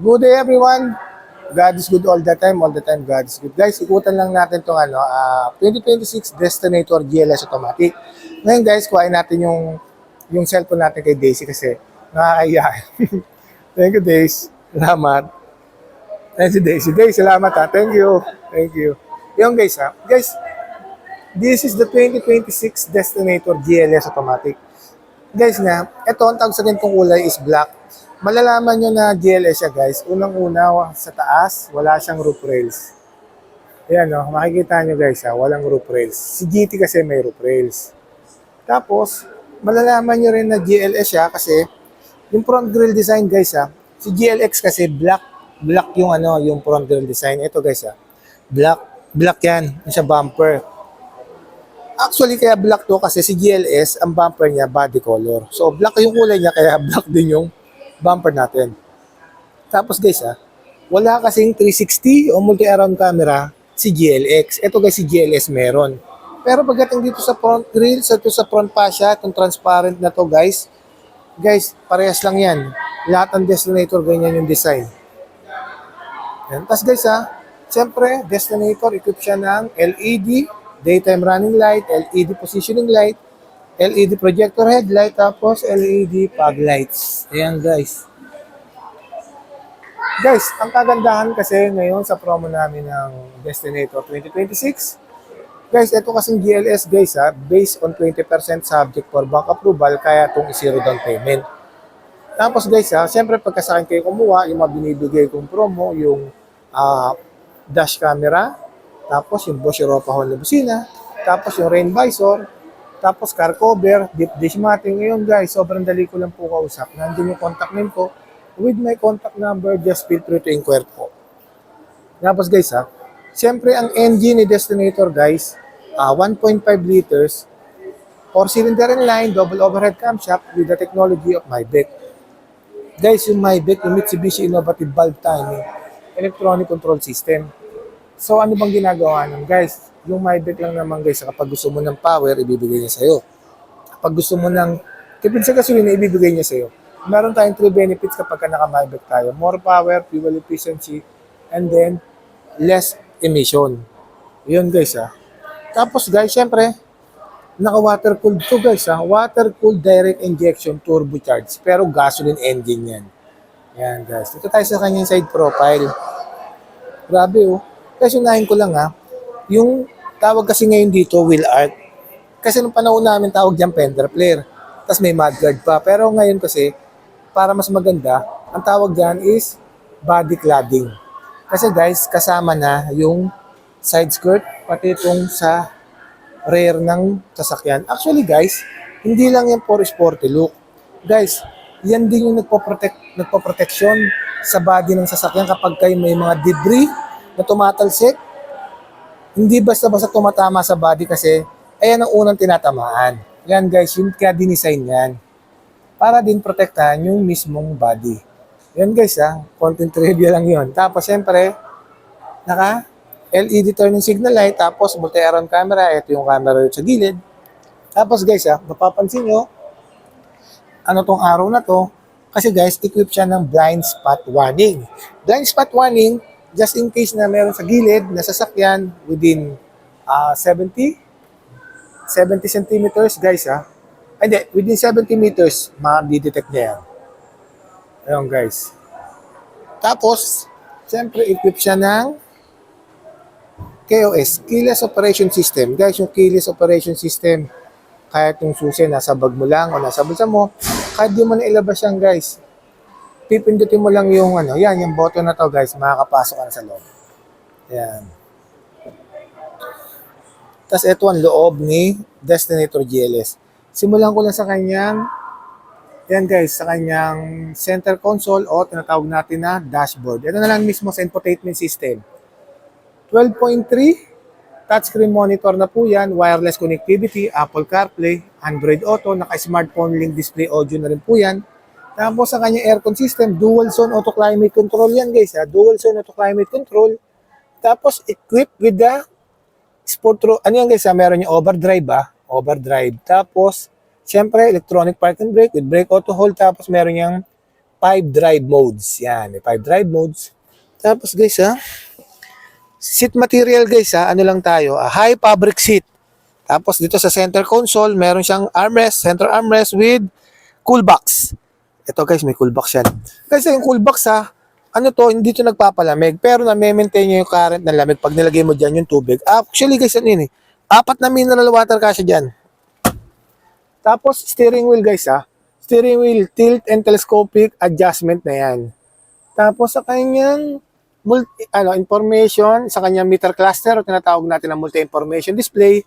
Good day everyone. God is good all the time God is good. Guys, ikutan lang natin tong 2026 Destinator GLS Automatic. Ngayon guys, kuhain natin yung cellphone natin kay Daisy kasi nakakaya. Thank you Daisy. Salamat. Thank you Daisy. Daisy, salamat ha. Thank you. Thank you. Yung guys ha. Guys, this is the 2026 Destinator GLS Automatic. Guys nga, ito ang tawag sa ganitong kulay is black. Malalaman nyo na GLS siya guys. Unang-una sa taas, wala siyang roof rails. Ayan o, makikita nyo guys ha, walang roof rails. Si GT kasi may roof rails. Tapos, malalaman nyo rin na GLS siya kasi yung front grille design guys ha, si GLX kasi black. Black yung yung front grille design. Ito guys ha, black yan. Yung sa bumper. Actually, kaya black to kasi si GLS, ang bumper niya body color. So, black yung kulay niya, kaya black din yung bumper natin. Tapos guys wala kasing 360 o multi-around camera si GLX. Ito guys, si GLS meron. Pero pagdating dito sa front grille, sa front fascia, itong transparent na to guys, parehas lang yan. Lahat ng Destinator, ganyan yung design. Yan. Tapos guys siyempre, Destinator, equip siya ng LED, daytime running light, LED positioning light, LED projector headlight, tapos LED fog lights. Ayan guys. Guys, ang kagandahan kasi ngayon sa promo namin ng Destinator 2026, guys, ito kasing GLS guys based on 20% subject for bank approval, kaya itong zero down payment. Tapos guys siyempre pagka sa akin kayo kumuha, yung mga binibigay kong promo, yung dash camera, tapos yung Bosch Europa Hall na busina, tapos yung rain visor, tapos car cover, deep dish matting. Ngayon guys, sobrang dali ko lang po kausap. Nandiyan yung contact name ko. With my contact number, just feel free to inquire po. Tapos guys siyempre ang engine ni Destinator guys, 1.5 liters, 4-cylinder inline, double overhead camshaft with the technology of Mybec. Guys, yung Mybec, yung Mitsubishi Innovative Valve Timing, electronic control system. So, ano bang ginagawa nun? Guys, yung Mybec lang naman guys, kapag gusto mo ng power, ibibigay niya sa'yo. Kapag gusto mo ng tipid sa gasolina, ibibigay niya sa'yo. Meron tayong 3 benefits kapag naka-Mybec tayo. More power, fuel efficiency, and then, less emission. Yun guys Tapos guys, syempre, naka-water-cooled to guys Water-cooled direct injection turbocharged. Pero gasoline engine yan. Yan guys. Dito tayo sa kanyang side profile. Grabe Kasi unahin ko lang yung tawag kasi ngayon dito, wheel arch. Kasi nung panahon namin tawag dyan fender flare. Tapos may mudguard pa. Pero ngayon kasi, para mas maganda, ang tawag dyan is body cladding. Kasi guys, kasama na yung side skirt, pati itong sa rear ng sasakyan. Actually guys, hindi lang yan for sporty look. Guys, yan din yung nagpo-protection sa body ng sasakyan kapag kayo may mga debris na tumatalsik. Hindi basta-basta tumatama sa body kasi ayan ang unang tinatamaan. Yan guys, yung kaya dinisign yan. Para din protektahan yung mismong body. Yan guys content trivia lang yon. Tapos syempre, naka LED turning signal light, tapos multi-around camera, ito yung camera sa gilid. Tapos guys mapapansin nyo, ano tong araw na to, kasi guys, equip siya ng blind spot warning. Blind spot warning, just in case na meron sa gilid na sasakyan within 70 centimeters guys hindi, within 70 meters, ma-detect niya yan. Ayun guys. Tapos, siyempre, equip siya ng KOS, Keyless Operation System. Guys, yung Keyless Operation System, kahit yung susi nasa bag mo lang o nasa bulsa mo, kahit di mo na ilabas yan guys, pipindutin mo lang yung yan, yung button na to guys, makakapasok ka na sa loob. Yan. Tapos ito ang loob ni Destinator GLS. Simulan ko lang sa kanyang, yan guys, sa kanyang center console o tinatawag natin na dashboard. Ito na lang mismo sa infotainment system. 12.3, touchscreen monitor na po yan, wireless connectivity, Apple CarPlay, Android Auto, naka-smartphone link display audio na rin po yan. Tapos sa kanyang aircon system, dual zone auto climate control yan guys dual zone auto climate control. Tapos equipped with the sport yan guys meron yung overdrive overdrive. Tapos syempre electronic park and brake with brake auto hold, tapos meron yung 5 drive modes. Yan, may 5 drive modes. Tapos guys seat material guys ano lang tayo, high fabric seat. Tapos dito sa center console, meron siyang armrest, center armrest with cool box. Ito guys, may cool box yan. Kasi yung cool box ano to, hindi to nagpapalamig, pero na-maintain niya yung current ng lamig pag nilagay mo dyan yung tubig. Actually guys, ano yun 4 na mineral water kasi dyan. Tapos steering wheel guys steering wheel, tilt and telescopic adjustment na yan. Tapos sa kanyang information, sa kanyang meter cluster, o tinatawag natin na multi-information display,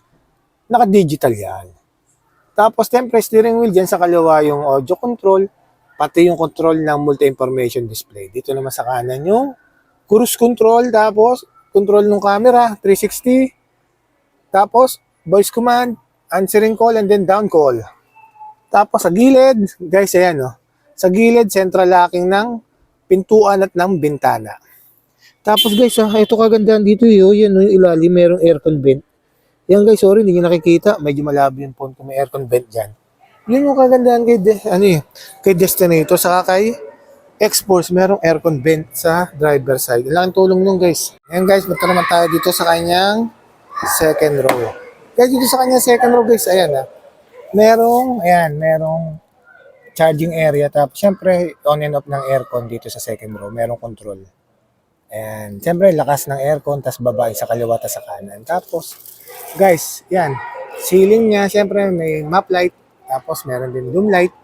naka-digital yan. Tapos siyempre steering wheel dyan sa kaliwa yung audio control, pati yung control ng multi-information display. Dito naman sa kanan yung cruise control, tapos control ng camera, 360, tapos voice command, answering call, and then down call. Tapos sa gilid, guys, ayan sa gilid, central locking ng pintuan at ng bintana. Tapos guys, ito kagandahan dito yan yung ilalim, merong aircon vent. Yan guys, sorry, hindi nyo nakikita. Medyo malabo yung phone kung may aircon vent dyan. Yun yung kagandahan kay Destinator. Saka kay X-Force, merong aircon vent sa driver side. Laking tulong nung guys. Ayan guys, punta naman tayo dito sa kanyang second row. Guys, dito sa kanyang second row guys, ayan merong charging area. Tapos syempre, on and off ng aircon dito sa second row. Merong control. And syempre, lakas ng aircon, tas babae sa kaliwa, tas sa kanan. Tapos, guys, yan. Ceiling niya, syempre, may map light. Tapos, meron din doom light.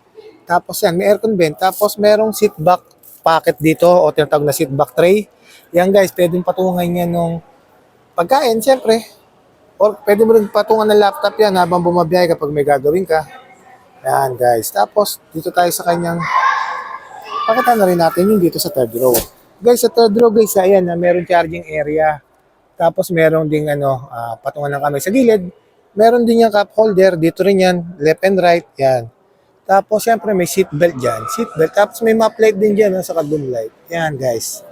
Tapos, yan, may aircon vent. Tapos, merong seat back pocket dito, o tinatawag na seat back tray. Yan, guys, pwedeng patungan niya nung pagkain, syempre. Or pwede mo rin patungan ng laptop yan habang bumabiyahe kapag may gagawin ka. Yan, guys. Tapos, dito tayo sa kanyang, pakita na rin natin yung dito sa third row. Guys, sa third row guys, ayan meron charging area. Tapos meron ding patungan ng kamay sa gilid. Meron din yung cup holder, dito rin yan, left and right, yan. Tapos syempre may seat belt diyan, seat belt. Tapos may map light din diyan sa doom light. Yan guys.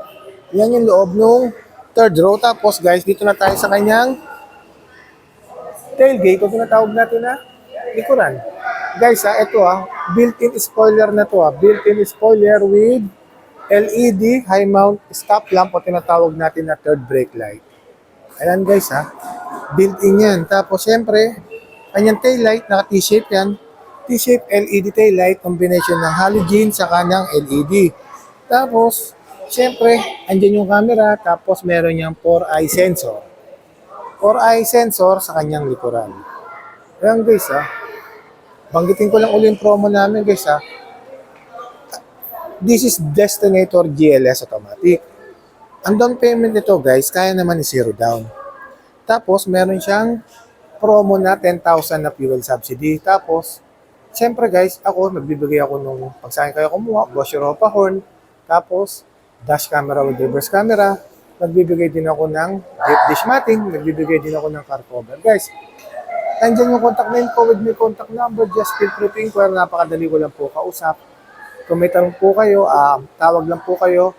Yan yung loob ng third row. Tapos guys, dito na tayo sa kanyang tailgate, kung tinatawag natin na likuran. Guys, ito built-in spoiler na to built-in spoiler with LED high mount stop lamp o tinatawag natin na third brake light. Ayan guys built-in yan. Tapos syempre, kanyang tail light, naka T-shape yan. T-shape LED tail light, combination ng halogen sa kanyang LED. Tapos, syempre, andyan yung camera, tapos meron niyang 4-eye sensor. 4-eye sensor sa kanyang likuran. Ayan guys banggitin ko lang uli yung promo namin guys This is Destinator GLS Automatic. Ang down payment nito guys, kaya naman i-zero down. Tapos meron siyang promo na 10,000 na fuel subsidy. Tapos, siyempre guys, nagbibigay ako nung pagsahin kayo kumuha, Bosch Europa horn. Tapos, dash camera with reverse camera. Nagbibigay din ako ng deep dish matting. Nagbibigay din ako ng car cover. Guys, andyan yung contact name ko with my contact number. Just feel free to inquire. Napakadali ko lang po kausap. Kung may tanong po kayo, tawag lang po kayo.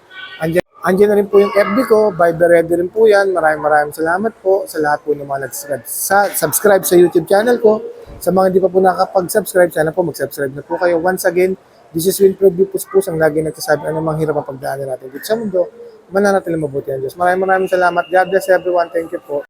Andiyan na rin po yung FB ko, Viber ready rin po yan. Maraming salamat po sa lahat po ng mga nag-subscribe sa YouTube channel ko. Sa mga hindi pa po nakapag-subscribe, sana po mag-subscribe na po kayo. Once again, this is Winfred Pus ang lagi nagsasabi anumang hirap ang pagdaanan natin dito sa mundo. Mananatiling mabuti ang Diyos. Maraming salamat. God bless everyone. Thank you po.